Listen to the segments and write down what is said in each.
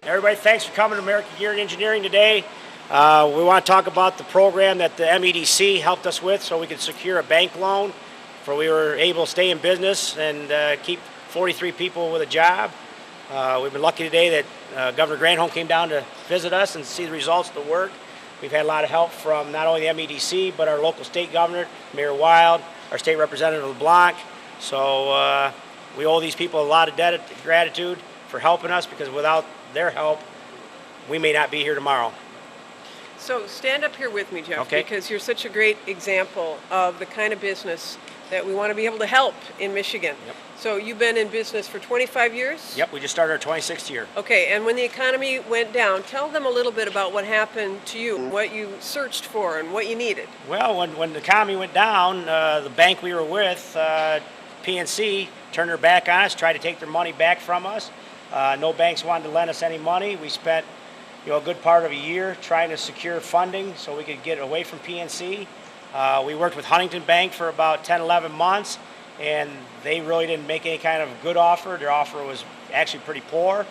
Everybody, thanks for coming to American Gear and Engineering today. We want to talk about the program that the MEDC helped us with so we could secure a bank loan for we were able to stay in business and keep 43 people with a job. We've been lucky today that Governor Granholm came down to visit us and see the results of the work. We've had a lot of help from not only the MEDC, but our local state governor, Mayor Wild, our state representative LeBlanc. So we owe these people a lot of gratitude for helping us, because without their help, we may not be here tomorrow. So stand up here with me, Jeff, Okay. because you're such a great example of the kind of business that we want to be able to help in Michigan. Yep. So you've been in business for 25 years? Yep, we just started our 26th year. Okay, and when the economy went down, tell them a little bit about what happened to you, what you searched for and what you needed. Well, when the economy went down, the bank we were with, PNC, turned their back on us, tried to take their money back from us. No banks wanted to lend us any money. We spent a good part of a year trying to secure funding so we could get away from PNC. We worked with Huntington Bank for about 10, 11 months, and they really didn't make any kind of good offer. Their offer was actually pretty poor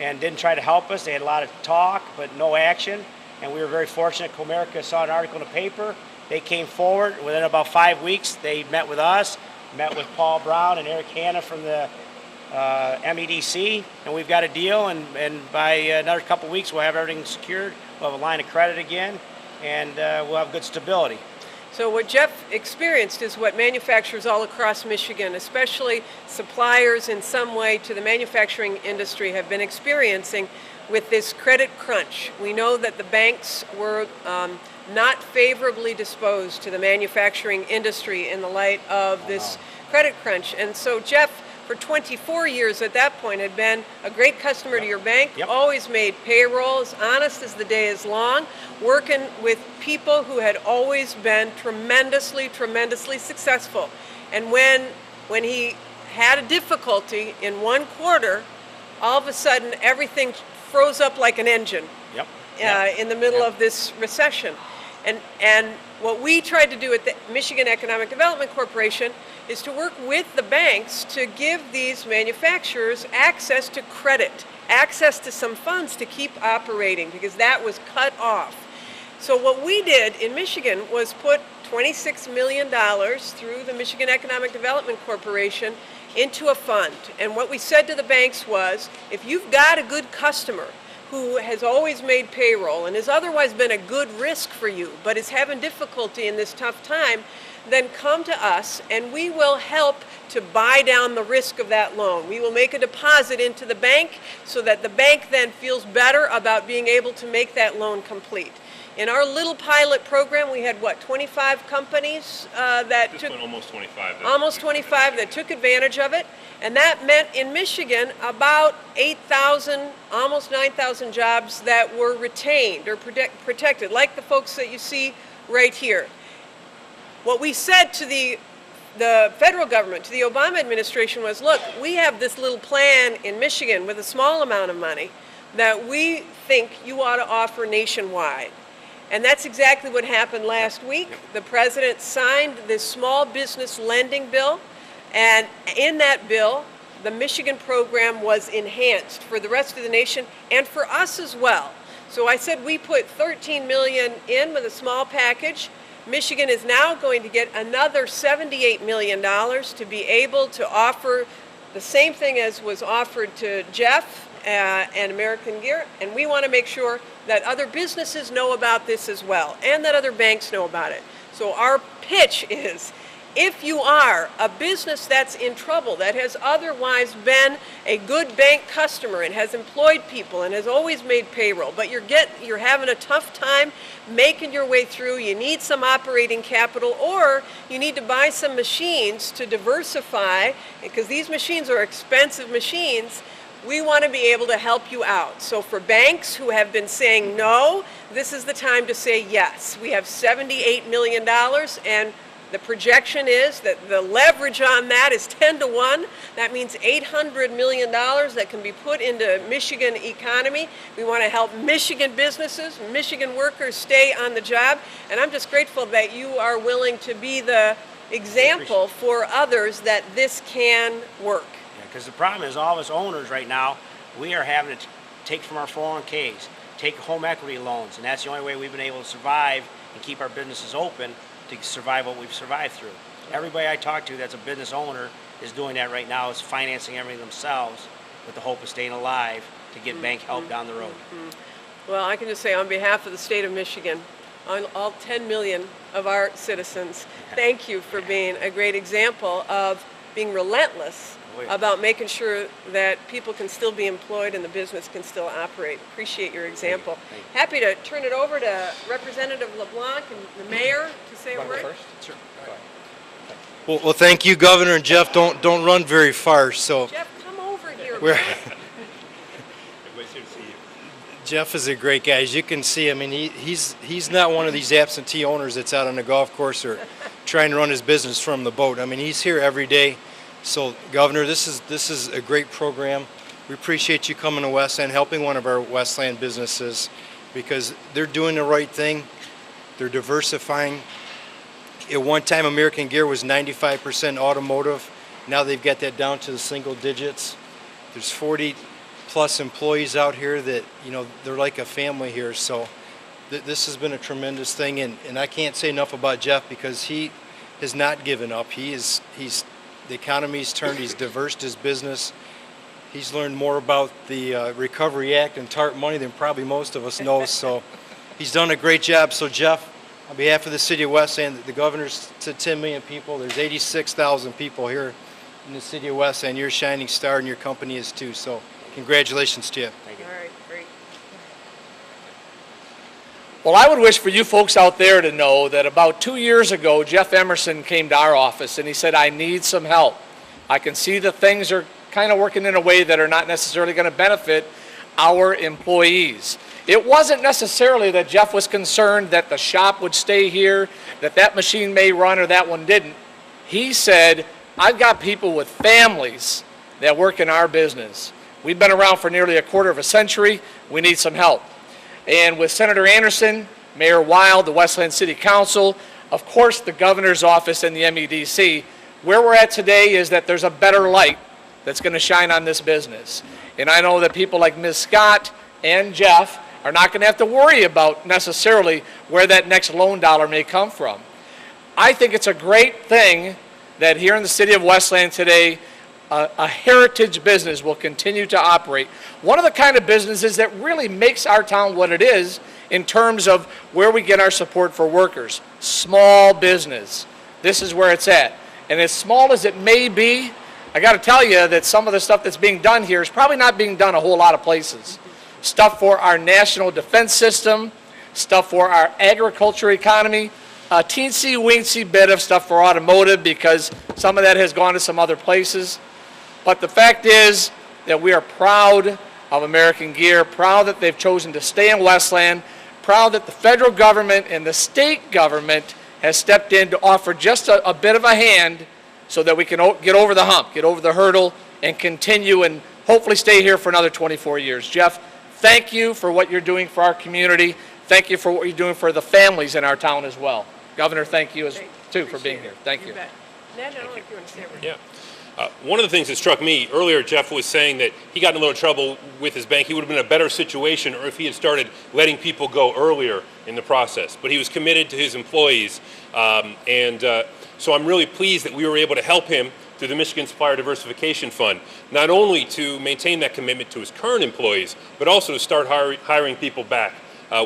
and didn't try to help us. They had a lot of talk, but no action. And we were very fortunate. Comerica saw an article in the paper. They came forward. Within about 5 weeks, they met with us, met with Paul Brown and Eric Hanna from the MEDC, and we've got a deal, and by another couple weeks we'll have everything secured. We'll have a line of credit again, and we'll have good stability. So what Jeff experienced is what manufacturers all across Michigan, especially suppliers in some way to the manufacturing industry, have been experiencing with this credit crunch. We know that the banks were not favorably disposed to the manufacturing industry in the light of this credit crunch. And so Jeff, for 24 years at that point, had been a great customer to your bank, always made payroll, as honest as the day is long, working with people who had always been tremendously successful. And when he had a difficulty in one quarter, all of a sudden everything froze up like an engine in the middle of this recession. And what we tried to do at the Michigan Economic Development Corporation is to work with the banks to give these manufacturers access to credit, access to some funds to keep operating, because that was cut off. So what we did in Michigan was put $26 million through the Michigan Economic Development Corporation into a fund. And what we said to the banks was, if you've got a good customer who has always made payroll and has otherwise been a good risk for you, but is having difficulty in this tough time, then come to us and we will help to buy down the risk of that loan. We will make a deposit into the bank so that the bank then feels better about being able to make that loan complete. In our little pilot program, we had, 25 companies that took... Almost 25. Almost 25 that took advantage of it. And that meant in Michigan about 8,000, almost 9,000 jobs that were retained or protected, like the folks that you see right here. What we said to the federal government, to the Obama administration, was, look, we have this little plan in Michigan with a small amount of money that we think you ought to offer nationwide. And that's exactly what happened last week. The president signed this small business lending bill, and in that bill, the Michigan program was enhanced for the rest of the nation and for us as well. So I said we put $13 million in with a small package. Michigan is now going to get another $78 million to be able to offer the same thing as was offered to Jeff and American Gear, and we want to make sure that other businesses know about this as well, and that other banks know about it. So our pitch is, if you are a business that's in trouble, that has otherwise been a good bank customer and has employed people and has always made payroll, but you're having a tough time making your way through, you need some operating capital, or you need to buy some machines to diversify, because these machines are expensive machines, we want to be able to help you out. So for banks who have been saying no, this is the time to say yes. We have $78 million, and the projection is that the leverage on that is 10 to 1. That means $800 million that can be put into Michigan economy. We want to help Michigan businesses, Michigan workers stay on the job. And I'm just grateful that you are willing to be the example for others that this can work. Because the problem is all of us owners right now, we are having to take from our 401ks, take home equity loans, and that's the only way we've been able to survive and keep our businesses open to survive what we've survived through. Everybody I talk to that's a business owner is doing that right now, is financing everything themselves with the hope of staying alive to get bank help down the road. Well, I can just say on behalf of the state of Michigan, on all 10 million of our citizens, thank you for being a great example of being relentless about making sure that people can still be employed and the business can still operate. Appreciate your example. Happy to turn it over to Representative LeBlanc and the mayor to say a word. Sure. Well, thank you, Governor, and Jeff. Don't run very far. So Jeff, come over here. we're Everybody's here to see you. Jeff is a great guy. As you can see, I mean, he's not one of these absentee owners that's out on the golf course or trying to run his business from the boat. I mean, he's here every day. So, Governor, this is a great program. We appreciate you coming to Westland, helping one of our Westland businesses, because they're doing the right thing. They're diversifying. At one time, American Gear was 95% automotive. Now they've got that down to the single digits. There's 40 plus employees out here that, you know, they're like a family here. So this has been a tremendous thing, and I can't say enough about Jeff because he has not given up. He's the economy's turned. He's diversified his business. He's learned more about the Recovery Act and TARP money than probably most of us know. So he's done a great job. So Jeff, on behalf of the city of Westland, the governor's to 10 million people. There's 86,000 people here in the city of Westland. You're a shining star, and your company is too. So congratulations to you. Thank you. All right, great. Well, I would wish for you folks out there to know that about 2 years ago, Jeff Emerson came to our office and he said, I need some help. I can see that things are kind of working in a way that are not necessarily going to benefit our employees. It wasn't necessarily that Jeff was concerned that the shop would stay here, that that machine may run or that one didn't. He said, I've got people with families that work in our business. We've been around for nearly a quarter of a century. We need some help. And with Senator Anderson, Mayor Wild, the Westland City Council, of course the governor's office and the MEDC, where we're at today is that there's a better light that's going to shine on this business. And I know that people like Ms. Scott and Jeff are not going to have to worry about necessarily where that next loan dollar may come from. I think it's a great thing that here in the city of Westland today, a heritage business will continue to operate. One of the kind of businesses that really makes our town what it is in terms of where we get our support for workers. Small business. This is where it's at. And as small as it may be, I got to tell you that some of the stuff that's being done here is probably not being done a whole lot of places. Stuff for our national defense system, stuff for our agriculture economy, a teensy-weensy bit of stuff for automotive because some of that has gone to some other places. But the fact is that we are proud of American Gear, proud that they've chosen to stay in Westland, proud that the federal government and the state government has stepped in to offer just a bit of a hand so that we can get over the hump, get over the hurdle, and continue and hopefully stay here for another 24 years. Jeff, thank you for what you're doing for our community. Thank you for what you're doing for the families in our town as well. Governor, thank you too for being here. Thank you. Bet. Ned, I don't know if you want to say a word. Yeah. One of the things that struck me earlier, Jeff was saying that he got in a little trouble with his bank. He would have been in a better situation or if he had started letting people go earlier in the process. But he was committed to his employees. So I'm really pleased that we were able to help him through the Michigan Supplier Diversification Fund, not only to maintain that commitment to his current employees, but also to start hiring people back,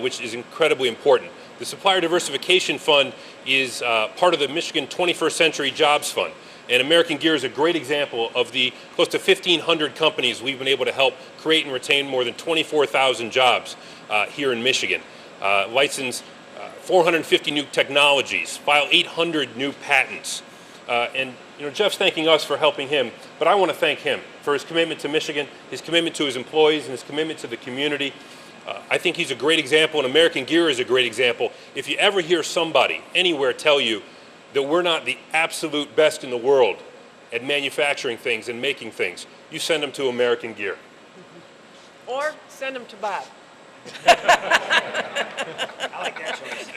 which is incredibly important. The Supplier Diversification Fund is part of the Michigan 21st Century Jobs Fund. And American Gear is a great example of the close to 1,500 companies we've been able to help create and retain more than 24,000 jobs here in Michigan. License 450 new technologies, file 800 new patents. And you know, Jeff's thanking us for helping him, but I want to thank him for his commitment to Michigan, his commitment to his employees, and his commitment to the community. I think he's a great example, and American Gear is a great example. If you ever hear somebody anywhere tell you that we're not the absolute best in the world at manufacturing things and making things, you send them to American Gear. Or send them to Bob. I like that choice.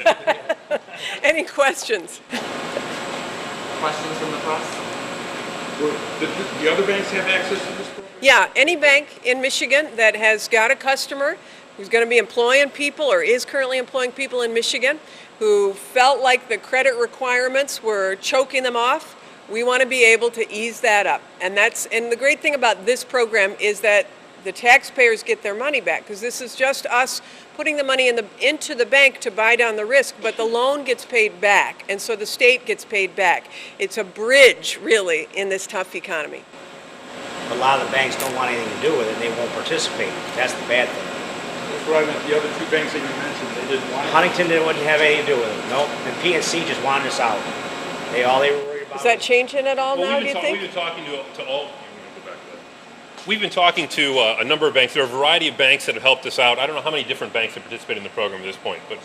Any questions? Questions from the press? The other banks have access to this program? Yeah, any bank in Michigan that has got a customer who's going to be employing people or is currently employing people in Michigan who felt like the credit requirements were choking them off, we want to be able to ease that up. And the great thing about this program is that the taxpayers get their money back, because this is just us putting the money into the bank to buy down the risk, but the loan gets paid back, and so the state gets paid back. It's a bridge, really, in this tough economy. A lot of the banks don't want anything to do with it, and they won't participate. That's the bad thing. That's what I meant, the other two banks that you mentioned, they didn't want it. Huntington wouldn't have anything to do with it, nope. And PNC just wanted us out. All they were worried about. Is that changing at all now, do you think? We've been talking to all. We've been talking to a number of banks. There are a variety of banks that have helped us out. I don't know how many different banks have participated in the program at this point, but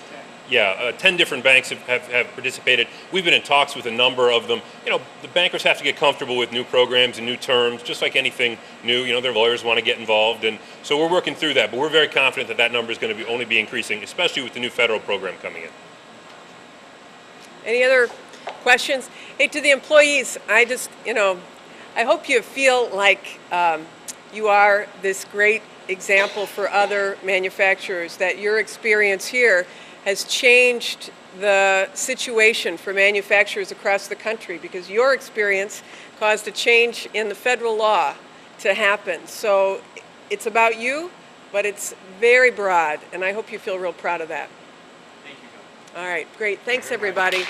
yeah, 10 different banks have participated. We've been in talks with a number of them. You know, the bankers have to get comfortable with new programs and new terms, just like anything new. You know, their lawyers want to get involved, and so we're working through that. But we're very confident that that number is going to only be increasing, especially with the new federal program coming in. Any other questions? Hey, to the employees, I hope you feel like you are this great example for other manufacturers, that your experience here has changed the situation for manufacturers across the country, because your experience caused a change in the federal law to happen. So it's about you, but it's very broad, and I hope you feel real proud of that. Thank you. All right, great. Thanks, everybody.